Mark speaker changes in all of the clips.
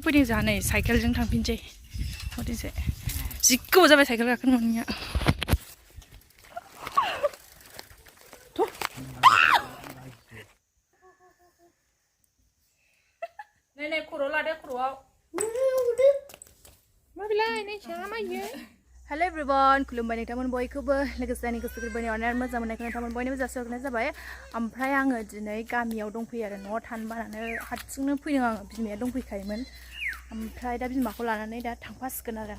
Speaker 1: फैदों जोंहा नै साइकेलजों थांफिनसै हरैजाय जि गोबाव जाबाय साइकेल गाखोनो मोनैया नै नै खर' लादो खर'आव माबिलाय नै साहा मायो हेल' एभ्रिवान खुलुमबाय नोंथांमोन बयखौबो लोगोसे आंनि गोसो गोरबोनि अननाय मोजां मोननायखौ नोंथांमोन बयनोबो जासिहरनाय जाबाय ओमफ्राय आङो दिनै गामियाव दंफैयो आरो न'आव थानो बानानै हारसिंनो फैदों आङो बिमाया दंफैखायोमोन ओमफ्राय दा बिमाखौ लानानै दा थांफासिगोन आरो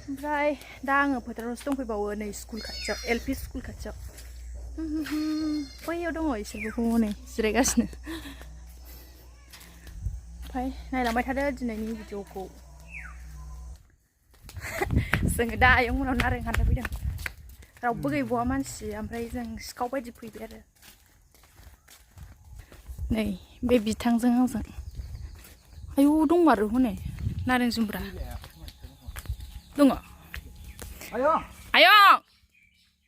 Speaker 1: ओमफ्राय दा आङो फोथारावसो दंफैबावो नै स्कुल खाथियाव एलपि स्कुल खाथियाव बैयाव दङ इसोरबो हनै जिरायगासिनो ओमफ्राय नायलांबाय थादो दिनैनि भिडिअखौ जोङो दा आयंमोनाव नारें हाननो फैदों रावबो गैबावा मानसि ओमफ्राय जों सिखाव बायदि फैबाय आरो नै बे बिथांजों आंजों आयौ दंमारो हनै नारें जुमब्रा दङ आयं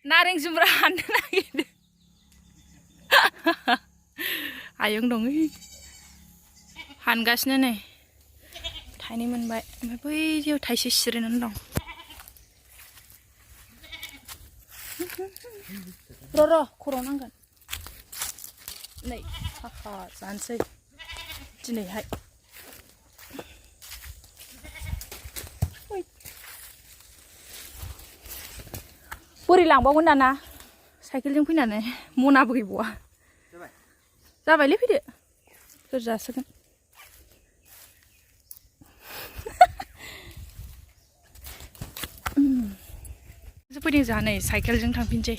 Speaker 1: नारें जुमब्रा हाननो नागिरदों आयं दङ हानगासिनो नै थाइनै मोनबाय ओमफ्राय बैयाव थाइसे सिरिनानै दं र' खर' नांगोन नै हाखा जानोसै दिनैहाय बोरै लांबावगोन दाना साइकेलजों फैनानै मनाबो गैबावा जाबायलै फैदो सोर जासिगोन फैदों जोंहा नै साइकेलजों थांफिनसै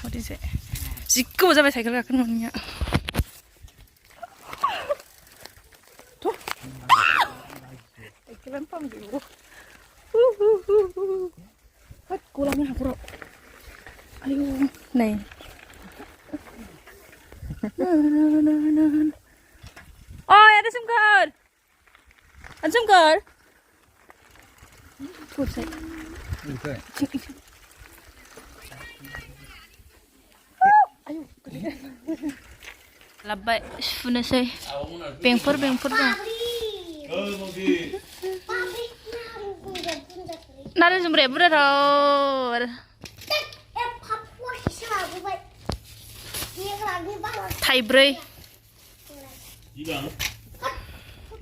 Speaker 1: हरैजाय जि गोबाव जाबाय साइकेल गाखोनो मोनैया साइकेलानो फाम गैबावा होद गलांनो हाखराव आयु नै ओइ आदा सोमखोर लाबबाय सुनोसै बेंफोर दं नारें जुमब्राया बुरजाथार थाइब्रै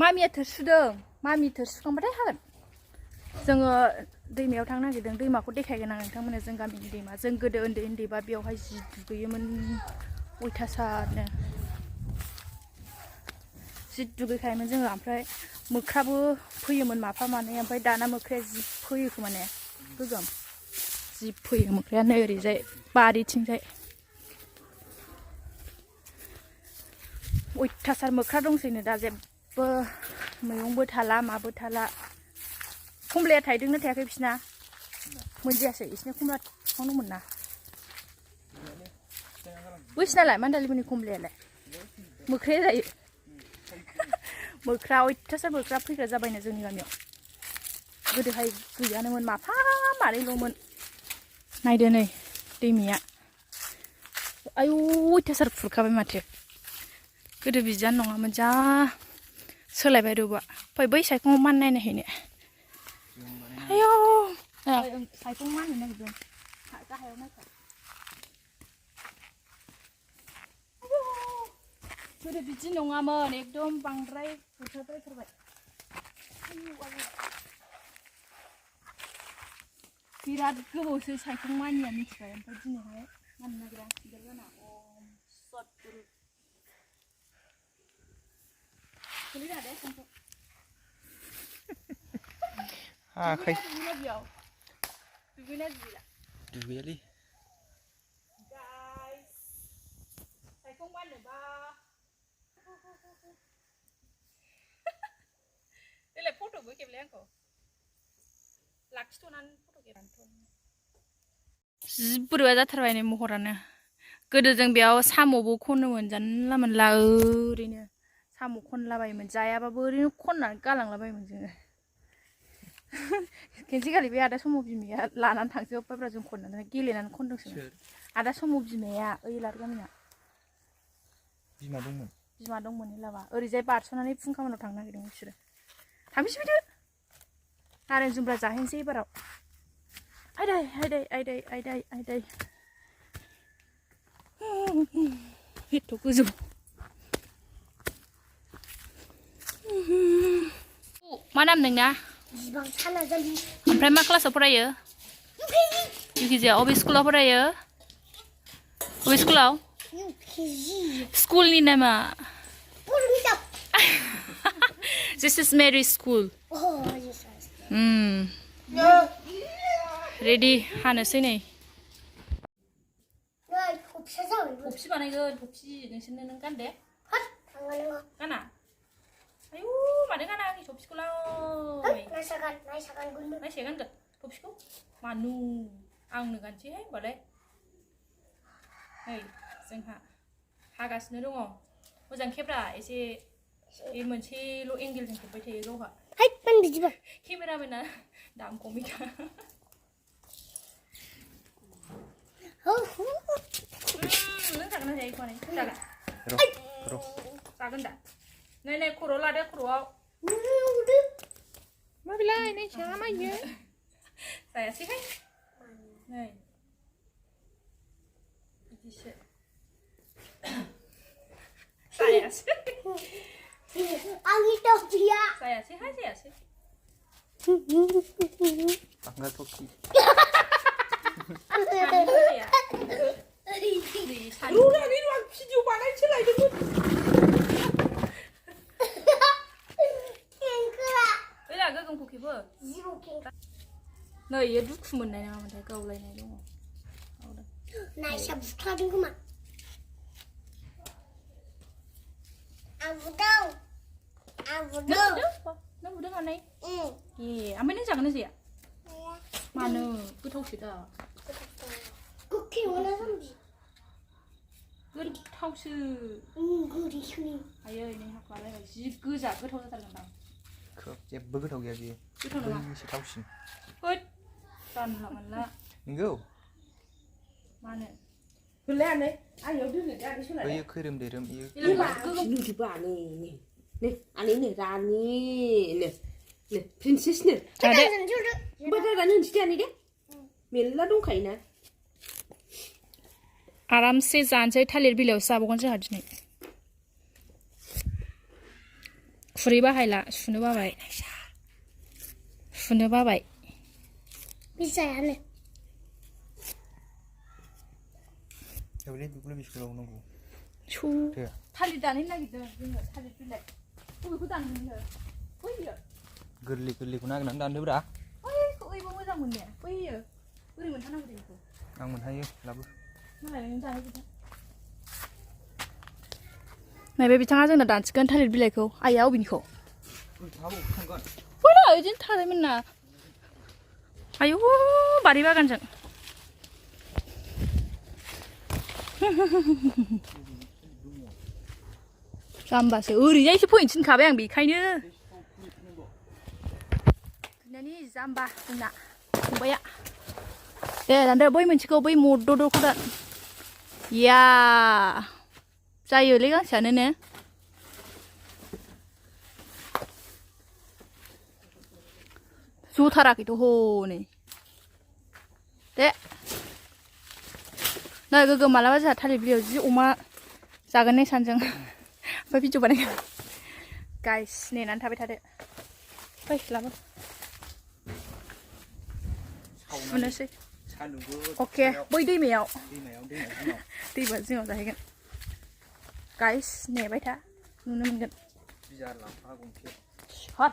Speaker 1: मामिया थोरसुदों मामि थोरसुखांबाथाय हागोन जोङो दैमायाव थांनो नागिरदों दैमाखौ देखायगोन आं नोंथांमोननो जों गामिनि दैमा जों गोदो उन्दैबा बेयावहाय जि दुगैयोमोन अयथासारनो जि दुगैखायोमोन जोङो ओमफ्राय मोख्राबो फैयोमोन माफा मानै ओमफ्राय दाना मोख्राया जि फैयो खोमाने गोगोम जि फैयो मोख्राया नै ओरैजाय बारिथिंजाय अयथासार मोख्रा दंसैनो दा जेबो मैगंबो थाला माबो थाला खमलाया थाइदोंना थायाखै बिसिना मोनजायासै बिसिना खमला बिफां दंमोन ना बैसिनालाय मान्दालिमोननि खमलायालाय मोख्राया जायो मोख्रा अयथासार मोख्रा फैग्रा जाबायनो जोंनि गामियाव गोदोहाय गैयानोमोन माफा मानैल'मोन नायदो नै दैमाया आयु अयथासार खुरखाबाय माथो गोदो बिदियानो नङामोन जा सोलायबाय रुबा फै बै साइखङाव मान नायहैनो आयौ साइखं माननो नागिरदों गाहायाव नायखा गोदो बिदि नङामोन एकदम बांद्राय खुरखाद्रायथारबाय बिराद गोबावसै साइखं मानिया मिथिबाय ओमफ्राय दिनैहाय माननो नागिरा गिदिर जाना सदगुरु गोलैना दे साइखं
Speaker 2: आखाय
Speaker 1: दुगैना दुगैला
Speaker 2: दुगैयालै
Speaker 1: गाइस साइखं माननोबा देलाय फट'बो खेबलाय आंखौ लाखिथ'नानै फट' खेबनानैथ' जि बोरैबा जाथारबाय नै महरानो गोदो जों बेयाव साम'बो खनोमोन जानला मोनला ओरैनो साम' खनलाबायोमोन जायाबाबो ओरैनो खननानै गालांलाबायोमोन जोङो खेनसेखालि बे आदा समाव बिमाया लानानै थांजोब्बायब्रा जों खननानै गेलेनानै खनदोंसो आदा समाव बिमाया ओइ लार गामिना
Speaker 2: बिमा दंमोन
Speaker 1: बिमा दंमोन लामा ओरैजाय बारस'नानै फुं खामानियाव थांनो नागिरदों बिसोरो थांफिनसै फैदो नारें जुमब्रा जाहैनोसै एबाराव आयदै आयदै आयदै आयदै आयदै एथ' गोजौ मा नाम नोंना ओमफ्राय मा क्लासाव फरायो UKG अबे स्कुलाव फरायो अबे स्कुलाव स्कुलनि नामा This is Mary School ready हानोसै नै थफसि बानायगोन थफसि नोंसोरनो नों गान दे गाना आयु मानो गाना आंनि थफसिखौलाय नायसे गानगोन थफसिखौ मानु आंनो गानसैहाय होनबालाय नै जोंहा हागासिनो दङ मोजां खेब्रा एसे बे मोनसेल' एंगेलजों खेबबाय थायो गावहा केमेरामेना दाम खमिखा नों जागोन ना जायो खौहाय जागोन जागोन दा नै नै खर' लादो खर'आव मा बेलाय नै साङा मायो जायासैहाय नै बिदिसो जायासै
Speaker 3: आंनि टफिया
Speaker 1: जायासैहाय जायासै
Speaker 2: Angkat topi.
Speaker 1: Ruang ini ruang video mana sih lagi tuh? Ini agak gengku kibo. Nah, iya duku mana yang mana kau lain aja mau.
Speaker 3: Nah, siapa sekarang kemana? Aku tahu.
Speaker 1: Nah, udah mana? Iya, apa ini jangan sih ya? Mana? Betul sih dah.
Speaker 3: Kuki mana sambil?
Speaker 1: Betul sih.
Speaker 3: Gurih sini.
Speaker 1: Ayo ini hak lagi. Jika jak betul saja kan?
Speaker 2: Kok jadi begitu ya dia?
Speaker 1: Betul lah.
Speaker 2: Ini tahu sih.
Speaker 1: Hoi, tan lah mana?
Speaker 2: Minggu.
Speaker 1: Mana?
Speaker 4: Belain nih, ayo dulu jadi sudah.
Speaker 2: Iya kirim derim iya.
Speaker 4: Ini di mana nih? Nih, ini Rani, nih, princess nih.
Speaker 1: Ada.
Speaker 4: Beneran nih sih deh. Mela dong kayaknya.
Speaker 1: आरामसे जानोसै थालिर बिलाइयाव जाबावगोन जोंहा दिनै खुरै बाहायला सुनो बाबाय
Speaker 3: Misalnya.
Speaker 2: Ya boleh dulu bisa kalau nunggu.
Speaker 1: थालिर दानहैनो नागिरदों जोङो थालिर बिलाइ बबेखौ दानगोन बैयो
Speaker 2: गोरलैखौ नागिरनानै दानदोब्रा
Speaker 1: बैखौ ओइबो मोजां मोननाया बैयो बोरै मोनथारनांगौ दे बेखौ
Speaker 2: आं मोनहायो लाबो
Speaker 1: नैबे बिथाङा जोंनो दानसिगोन थालिर बिलाइखौ आइया अबेनिखौ फैला बिदिनो थारैमोन ना आयौ बारि बागानजों जाम्बासो ओरैजायसो फैनो थिनखाबाय आं बेखायनो बिनानि जाम्बा जोंना फंबाया दे दानदो बै मोनसेखौ बै मददखौ दान या जायोलै गांसेयानो ने जथाराखैथ' हनै दे नै गोगोम मालाबा जोंहा थालिर बिलाइयाव जि अमा जागोन ने सानजों ओमफ्राय भिडिअ बानायगोन गाइस नेनानै थाबाय थादो फै लाबो फुनोसै अके बै दैमायाव दैमा जिङाव जाहैगोन गाइस नेबाय था नुनो मोनगोन हर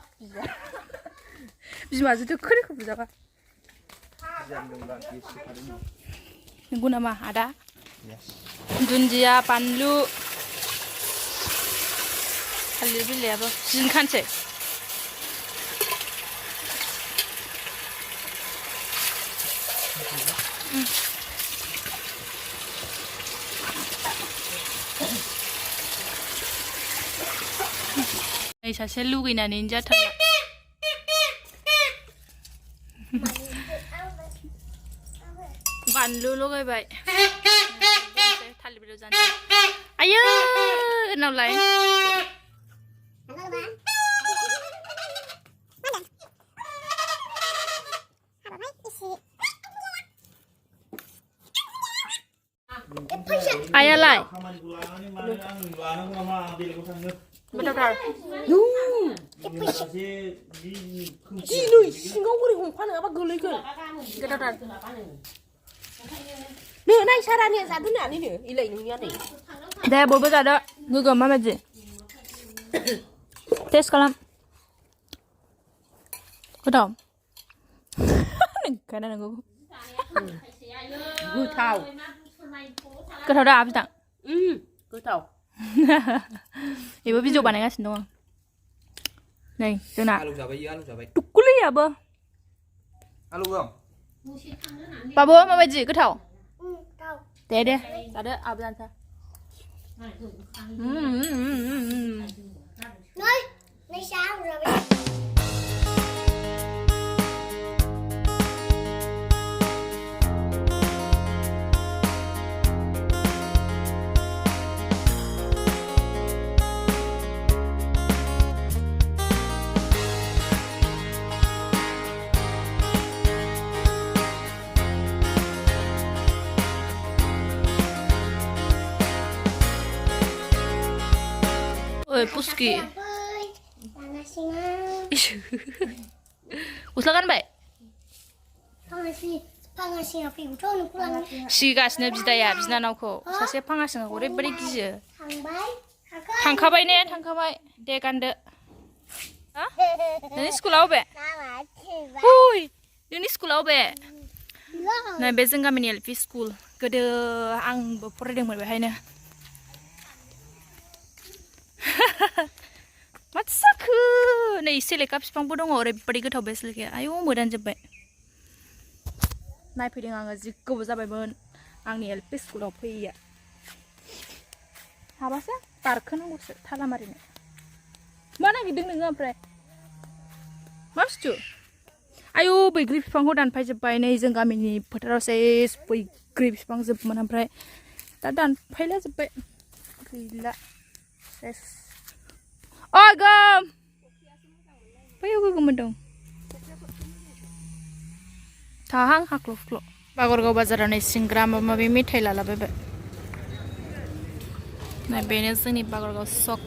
Speaker 1: बिमाजोंथ' खोरिखौ बुजाबा नंगौ नामा आदा दुन्दिया बानलु थालिर बिलाइयाबो जिनखानसै नै सासे लुगैनानैनो जाथारला बानलु लगायबाय थालिर बिलाइयाव जानोसै आयै मालायफोरनावलाय आयालाय गोथावथार
Speaker 4: दिनै सिङाव बोरै हमफा नङाबा गोलैगोन
Speaker 1: गोथावथार
Speaker 4: नो नाय सारानिया जादो नानैनो इलाय नोंनिया नै
Speaker 1: दे बयबो जादो गोगोम माबायदि टेस्ट खालाम गोथाव नोंखाना नोंगौ
Speaker 4: गोथाव
Speaker 1: गोथाव दा बिदां
Speaker 4: गोथाव
Speaker 1: बेबो भिडिअ बानायगासिनो दङ नै जोंना
Speaker 2: आलु जाबाय आलु जाबाय
Speaker 1: टुकुलियाबो
Speaker 2: आलु दं
Speaker 1: बाबु माबायदि गोथाव दे जादो आबो जानोसै
Speaker 3: Nói, nói sao rồi bây giờ?
Speaker 1: Oi, puski.
Speaker 3: Panasnya.
Speaker 1: Usah kan, Bay?
Speaker 3: Panasnya feel tuh pulang.
Speaker 1: सिगासिनो बिदाया बिनानावखौ सासे फाङासिनो ओरैबायदि गियो
Speaker 3: Thằng
Speaker 1: थांखाबाय ने थांखाबाय दे गानदो हा नोंनि स्कुलाव बे उइ नोंनि स्कुलाव बे नै बे जों गामिनि एलपि स्कुल गोदो आंबो फरायदोंमोन बेहायनो माथो जाखो नै सेलेखा बिफांबो दङ ओरैबायदि गोथाव बे सेलेखाया आयौ मोदानजोब्बाय नायफैदों आङो जि गोबाव जाबायमोन आंनि एलपि स्कुलाव फैयैया हाबासो बारखोनांगौसो थालामारिनो मा नागिरदों नोङो ओमफ्राय मा बुस्थु आयौ बैग्रि बिफांखौ दानफायजोब्बाय नै जों गामिनि फोथाराव सेस बैग्रि बिफां जोबमोन ओमफ्राय दा दानफायला जोब्बाय गैला सेस अ गोम बैयाव गोगोममोन दं थाहां हाख्ल' हुख्ल' बागरगाव बाजाराव नै सिंग्रा माबा माबि मेथाइ लालाबायबाय नै बेनो जोंनि बागरगाव सक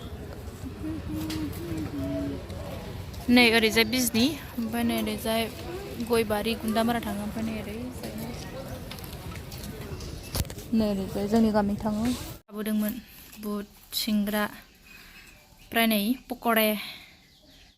Speaker 1: नै ओरैजाय बिजनि ओमफ्राय नै ओरैजाय गयबारि गुन्दामारा थाङो ओमफ्राय नै ओरैजाय नै ओरैजाय जोंनि गामि थाङो लाबोदोंमोन बुट सिंग्रा ओमफ्राय नै पक'रे